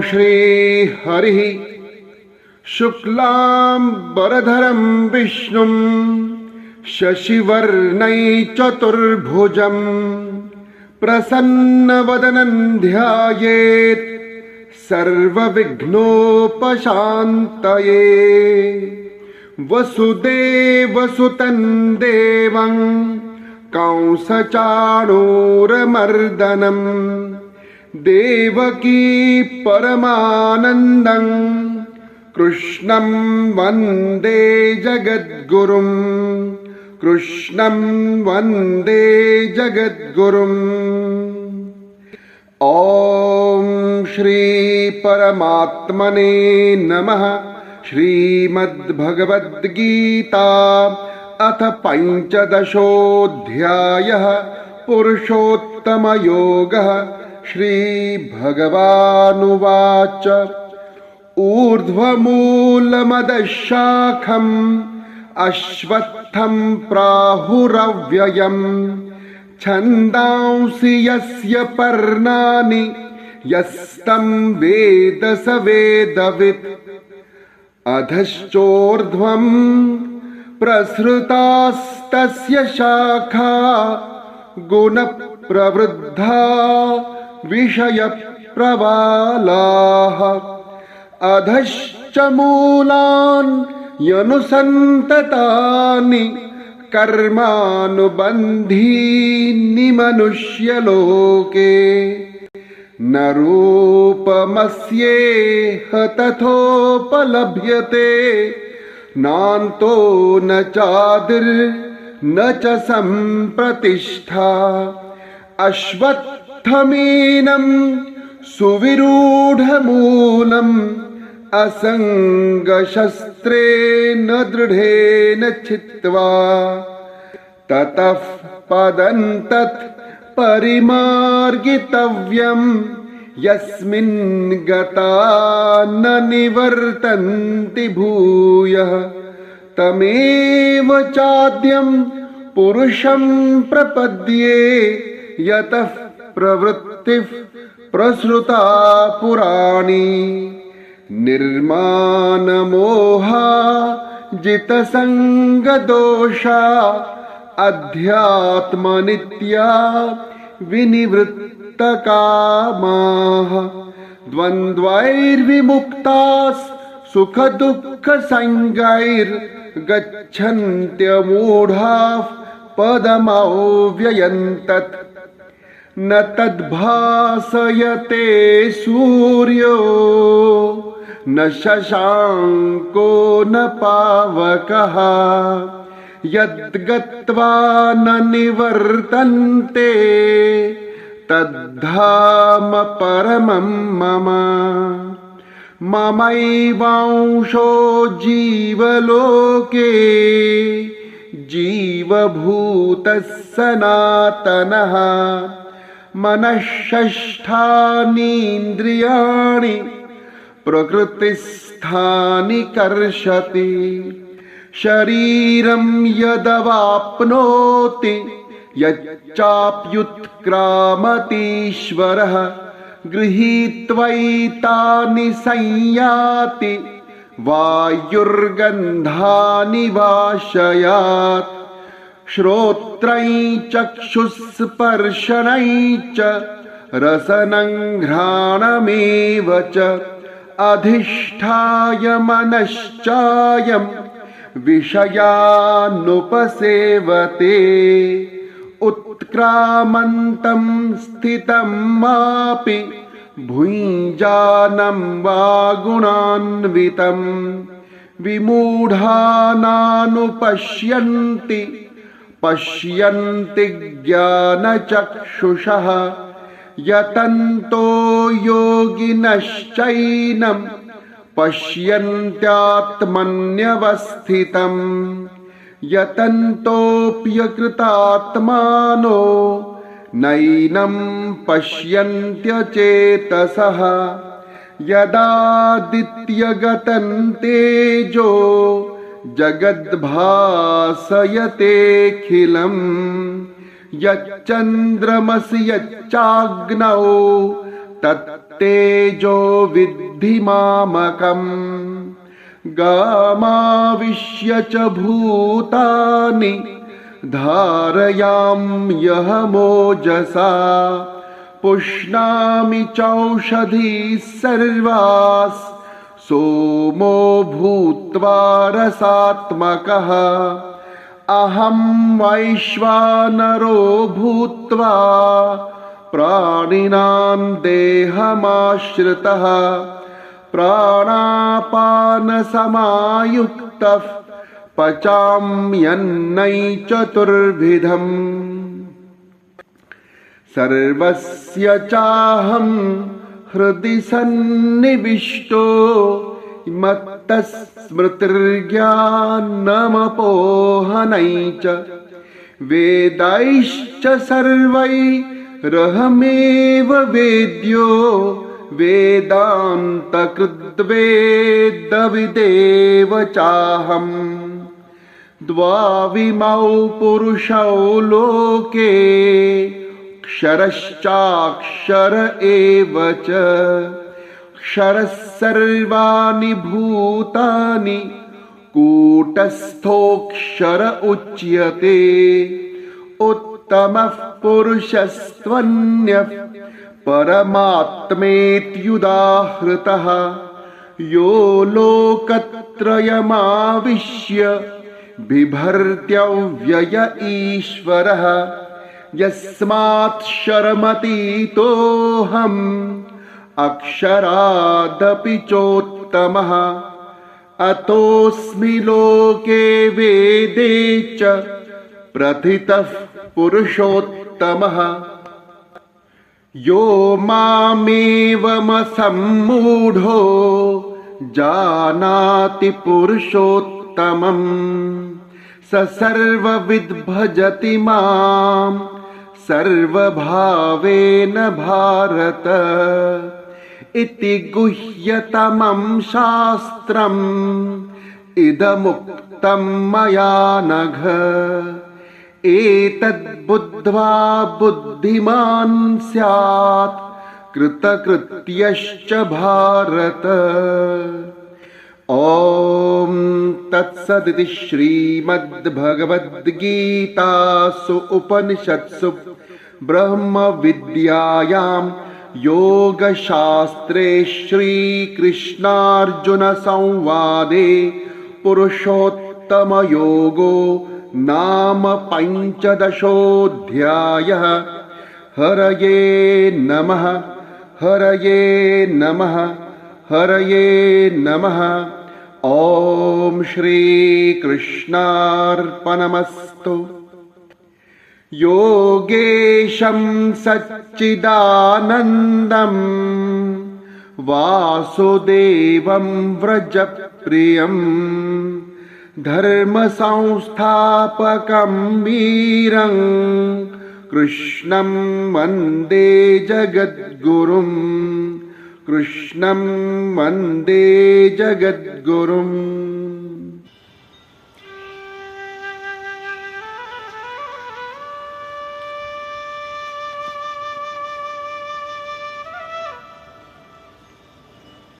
श्री हरिः शुक्लाम्बरधरं विष्णुं शशिवर्णैश्चतुर्भुजं प्रसन्नवदनं ध्यायेत् सर्वविघ्नोपशान्तये। वसुदेवसुतं देवं कंसचाणूरमर्दनं देवकी परमानन्दं कृष्णं वन्दे जगद्गुरुं कृष्णं वन्दे जगद्गुरुम्। ॐ श्री परमात्मने नमः। श्रीमद्भगवद्गीता अथ पंचदशोऽध्यायः पुरुषोत्तमयोगः। श्रीभगवानुवाच ऊर्ध्वमूलमदशाखम् अश्वत्थं प्राहुरव्ययम् छन्दांसि यस्य पर्णानि यस्तं वेद स वेदवित्। अधश्चोर्ध्वं प्रसृतास्तस्य शाखा गुणप्रवृद्धा विषयप्रवालाः। अधश्च मूलान् यनुसन्ततानि कर्मानुबन्धीनि मनुष्यलोके। न रूपमस्येह तथोपलभ्यते नान्तो न चादिर्न च सम्प्रतिष्ठा। अश्वत्थमेनं सुविरूढमूलम् असङ्गशस्त्रेण दृढेन छित्त्वा ततः पदं तत् परिमार्गितव्यं यस्मिन् गता न निवर्तन्ति भूयः। तमेव चाद्यं पुरुषं प्रपद्ये यतः प्रवृत्तिः प्रसृता पुराणी। निर्मानमोहा जितसङ्गदोषा अध्यात्मनित्या विनिवृत्तकामाः। द्वन्द्वैर्विमुक्ताः सुखदुःखसंज्ञैर्गच्छन्त्यमूढाः पदमव्ययं तत्। न तद्भासयते सूर्यो न शशाङ्को न पावकः यद्गत्वा न निवर्तन्ते तद्धाम परमं मम। ममैवांशो जीवलोके जीवभूतः सनातनः। मनःषष्ठानीन्द्रियाणि प्रकृतिस्थानि कर्षति। शरीरं यदवाप्नोति यच्चाप्युत्क्रामतीश्वरः गृहीत्वैतानि संयाति वायुर्गन्धानि वाशयात्। श्रोत्रैः चक्षुस्पर्शनैः च रसनं घ्राणमेव च अधिष्ठाय मनश्चायं विषयानुपसेवते। उत्क्रामन्तं स्थितं मापि भुञ्जानं वा गुणान्वितं विमूढानानुपश्यन्ति पश्यन्ति ज्ञानचक्षुषः। यतन्तो योगिनश्चैनं पश्यन्त्यात्मन्यवस्थितं। यतन्तोऽप्यकृतात्मानो नैनं पश्यन्त्यचेतसः। यदादित्यगतं तेजो जगद्भासयतेऽखिलम् यच्चन्द्रमसि यच्चाग्नौ तत् तत्तेजो विद्धि मामकम् गामाविश्य च भूतानि धारयाम्यहमोजसा पुष्णामि चौषधीः सर्वास् सोमो भूत्वा रसात्मकः अहं वैश्वानरो भूत्वा प्राणिनां देहमाश्रितः प्राणापानसमायुक्तः पचाम्यन्नैचतुर्विधम् सर्वस्य चाहं हृदि सन्निविष्टो मत्तस्मृतिर्ज्ञानमपोहनै च वेदैश्च सर्वैरहमेव वेद्यो वेदान्तकृद्वेदविदेव चाहम् द्वाविमौ पुरुषौ लोके क्षरश्चाक्षर एव च क्षरः सर्वाणि भूतानि कूटस्थोऽक्षर उच्यते उत्तमः पुरुषस्त्वन्यः परमात्मेत्युदाहृतः यो लोकत्रयमाविश्य बिभर्त्यव्यय ईश्वरः यस्मात् शर्मतीतोऽहम् अक्षरादपि चोत्तमः अतोऽस्मि लोके वेदे च प्रथितः पुरुषोत्तमः यो मामेवमसम्मूढो जानाति पुरुषोत्तमम् स सर्वविद् भजति मां सर्वभावेन भारत इति गुह्यतमं शास्त्रम् इदमुक्तं मया नघ एतद्बुद्ध्वा बुद्धिमान् स्यात् कृतकृत्यश्च भारत। ॐ तत्सदिति श्रीमद्भगवद्गीतासु उपनिषत्सु ब्रह्मविद्यायां योगशास्त्रे श्रीकृष्णार्जुनसंवादे पुरुषोत्तमयोगो नाम पञ्चदशोऽध्यायः। हरये नमः हरये नमः हरये नमः। ॐ श्रीकृष्णार्पणमस्तु। योगेशं सच्चिदानन्दं वासुदेवं व्रजप्रियं धर्मसंस्थापकं वीरं कृष्णं वन्दे जगद्गुरुं कृष्णं वन्दे जगद्गुरुम्।